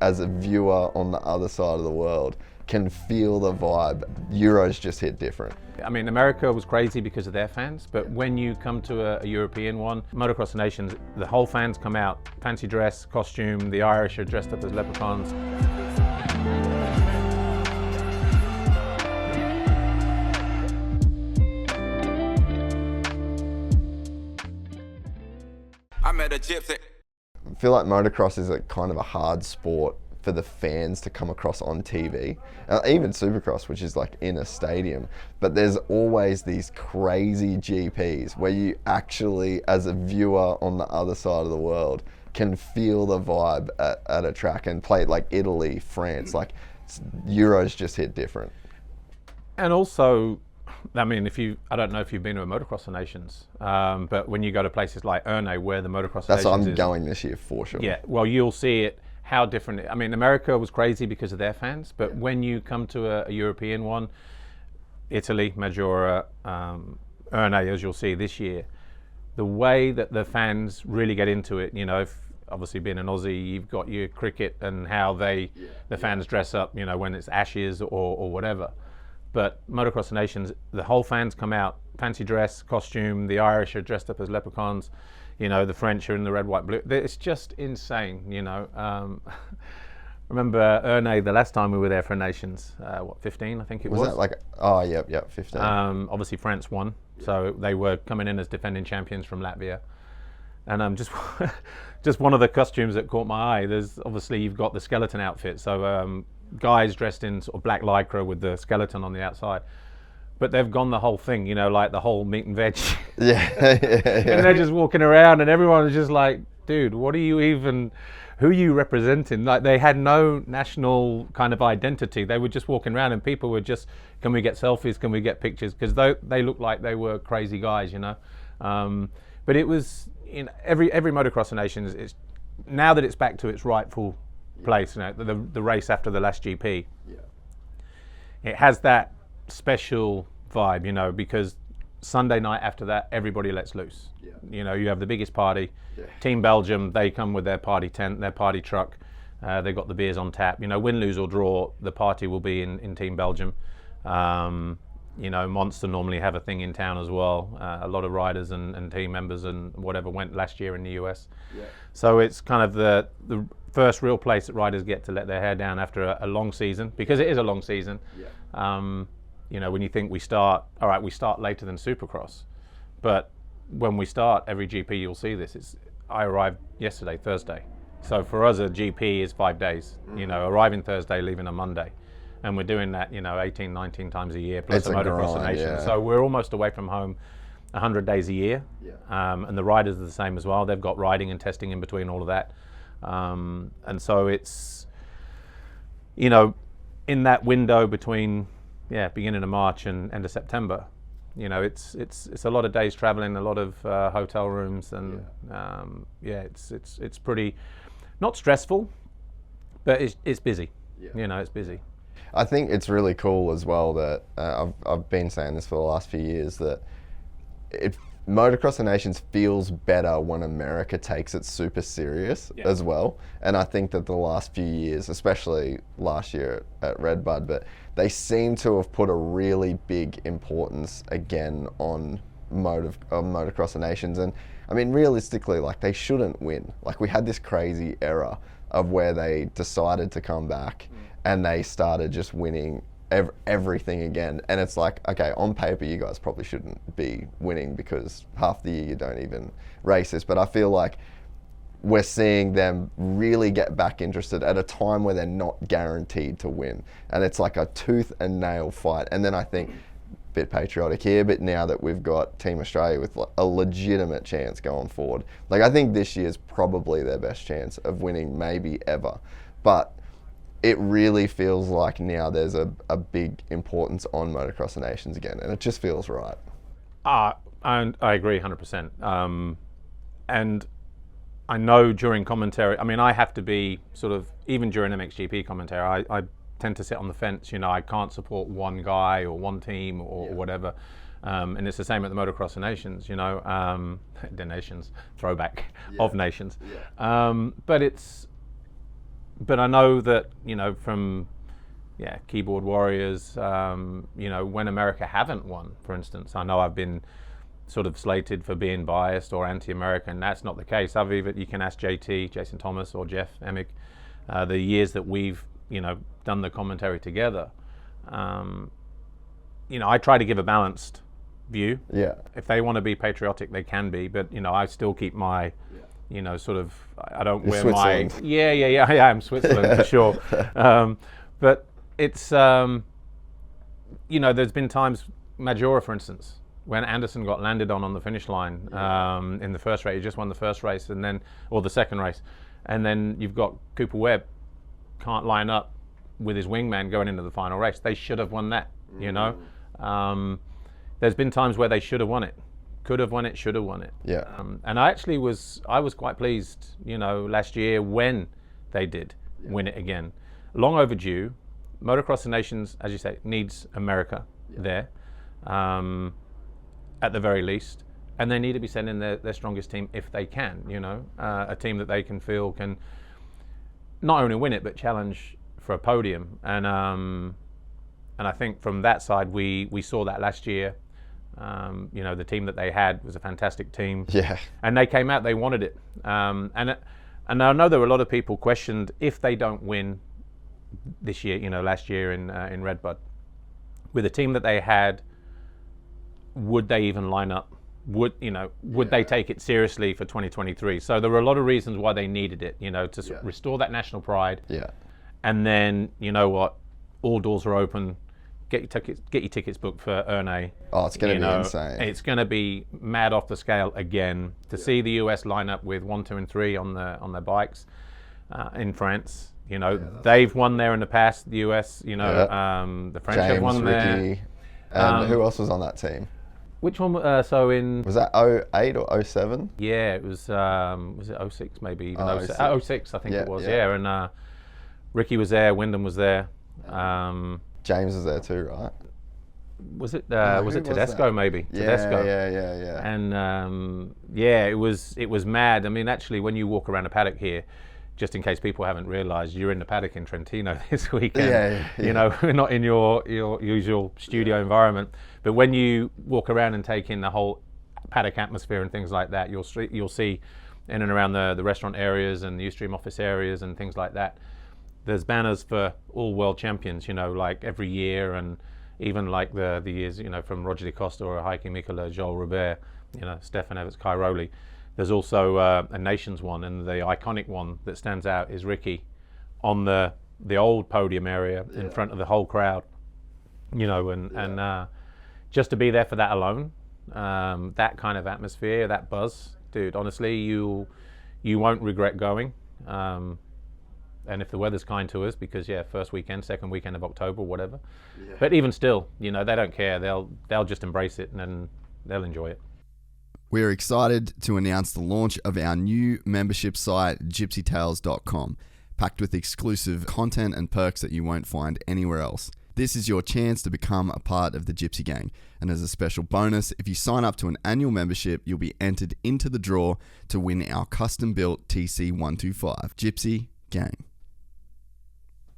As a viewer on the other side of the world, can feel the vibe. Euros just hit different. I mean, America was crazy because of their fans, but when you come to a European one, Motocross Nations, the whole fans come out, fancy dress, costume, the Irish are dressed up as leprechauns. I met a gypsy. I feel like motocross is a kind of a hard sport for the fans to come across on TV. Even Supercross, which is like in a stadium, but there's always these crazy GPs where you actually, as a viewer on the other side of the world, can feel the vibe at a track and play like Italy, France, like Euros just hit different. And also, I mean, I don't know if you've been to a Motocross of Nations, but when you go to places like Erne, where the Motocross of That's what Nations I'm is, going this year for sure. yeah, well, you'll see it, how different. I mean, America was crazy because of their fans, but when you come to a European one, Italy, Majora, Erne, as you'll see this year, the way that the fans really get into it, you know, obviously being an Aussie, you've got your cricket and how the fans dress up, you know, when it's Ashes or whatever. But Motocross of Nations, the whole fans come out, fancy dress, costume, the Irish are dressed up as leprechauns, you know, the French are in the red, white, blue. It's just insane, you know. Remember Erne, the last time we were there for Nations, 15, I think it was. Was that like, oh, yep, 15. Obviously France won, so they were coming in as defending champions from Latvia. And just one of the costumes that caught my eye, there's obviously you've got the skeleton outfit, so guys dressed in sort of black lycra with the skeleton on the outside, but they've gone the whole thing, you know, like the whole meat and veg. Yeah. And they're just walking around and everyone is just like, dude, what are you even, who are you representing? Like, they had no national kind of identity. They were just walking around and people were just, can we get selfies, can we get pictures? Because they looked like they were crazy guys, you know. But it was, in every Motocross of Nations, it's, now that it's back to its rightful place, you know, the race after the last GP, it has that special vibe, you know, because Sunday night after that, everybody lets loose. You know, you have the biggest party. Team Belgium, they come with their party tent, their party truck. They've got the beers on tap. You know, win, lose or draw, the party will be in Team Belgium. You know, Monster normally have a thing in town as well. A lot of riders and team members and whatever went last year in the US. So it's kind of the first real place that riders get to let their hair down after a long season, because it is a long season. You know, when you think we start later than Supercross, but when we start every GP, you'll see this. I arrived yesterday, Thursday. So for us, a GP is 5 days. You know, arriving Thursday, leaving on Monday. And we're doing that, you know, 18, 19 times a year, plus It's a a Motocross of grind, Nations. yeah. So we're almost away from home 100 days a year. And the riders are the same as well. They've got riding and testing in between all of that. And so it's, you know, in that window between, beginning of March and end of September, you know, it's a lot of days traveling, a lot of hotel rooms, and it's pretty, not stressful, but it's busy. You know, it's busy. I think it's really cool as well that I've been saying this for the last few years, that Motocross of Nations feels better when America takes it super serious as well. And I think that the last few years, especially last year at Redbud, but they seem to have put a really big importance again on Motocross of Nations. And I mean, realistically, like, they shouldn't win. Like, we had this crazy era of where they decided to come back and they started just winning everything again. And it's like, okay, on paper, you guys probably shouldn't be winning because half the year you don't even race this. But I feel like we're seeing them really get back interested at a time where they're not guaranteed to win. And it's like a tooth and nail fight. And then I think, bit patriotic here, but now that we've got Team Australia with a legitimate chance going forward, like, I think this year's probably their best chance of winning, maybe ever. But it really feels like now there's a big importance on Motocross of Nations again, and it just feels right. And I agree 100%. And I know during commentary, I mean, I have to be sort of, even during MXGP commentary, I tend to sit on the fence. You know, I can't support one guy or one team or whatever. And it's the same at the Motocross of Nations, you know, the Nations, throwback of Nations. But it's, but I know that, from keyboard warriors, when America haven't won, for instance, I know I've been sort of slated for being biased or anti-American. That's not the case. You can ask JT, Jason Thomas, or Jeff Emick, the years that we've, done the commentary together. I try to give a balanced view. Yeah. If they want to be patriotic, they can be, but I still keep my, sort of, I don't wear my. Yeah. I am Switzerland for sure. But it's, there's been times, Majora, for instance, when Anderson got landed on the finish line in the first race. He just won the first race or the second race, and then you've got Cooper Webb can't line up with his wingman going into the final race. They should have won that. There's been times where they should have won it, could have won it, should have won it. Yeah. And I was quite pleased, last year when they did win it again. Long overdue. Motocross of Nations, as you say, needs America there, at the very least, and they need to be sending their strongest team if they can. A team that they can feel can not only win it but challenge for a podium. And I think from that side, we saw that last year. The team that they had was a fantastic team. Yeah. And they came out, they wanted it. And I know there were a lot of people questioned if they don't win this year, last year in Redbud, with the team that they had, would they even line up? Would they take it seriously for 2023? So there were a lot of reasons why they needed it, to restore that national pride. Yeah. And then, all doors are open. Get your tickets booked for Erne. Oh, it's going to be insane. It's going to be mad off the scale again. To see the US line up with 1, 2, and 3 on their bikes in France. They've won there in the past. The US, the French James, have won Ricky, there. And who else was on that team? Which one? Was that 08 or 07? Yeah, it was it 06 maybe? Even 06 I think it was. Yeah. And Ricky was there. Wyndham was there. James was there too, right? Was it Tedesco maybe? Tedesco. Yeah. And it was mad. I mean, actually, when you walk around a paddock here, just in case people haven't realised, you're in the paddock in Trentino this weekend. Yeah. We're not in your usual studio environment. But when you walk around and take in the whole paddock atmosphere and things like that, you'll see in and around the restaurant areas and the Ustream office areas and things like that, there's banners for all world champions, like every year, and even like the years, from Roger De Costa or Heikki Mikkola, Joel Robert, Stefan Everts, Kai Rowley. There's also a nations one, and the iconic one that stands out is Ricky on the old podium area in front of the whole crowd, and just to be there for that alone, that kind of atmosphere, that buzz, dude, honestly, you won't regret going. And if the weather's kind to us, because first weekend, second weekend of October, whatever. Yeah. But even still, they don't care. They'll just embrace it, and then they'll enjoy it. We're excited to announce the launch of our new membership site, gypsytales.com, packed with exclusive content and perks that you won't find anywhere else. This is your chance to become a part of the Gypsy Gang. And as a special bonus, if you sign up to an annual membership, you'll be entered into the draw to win our custom-built TC125. Gypsy Gang.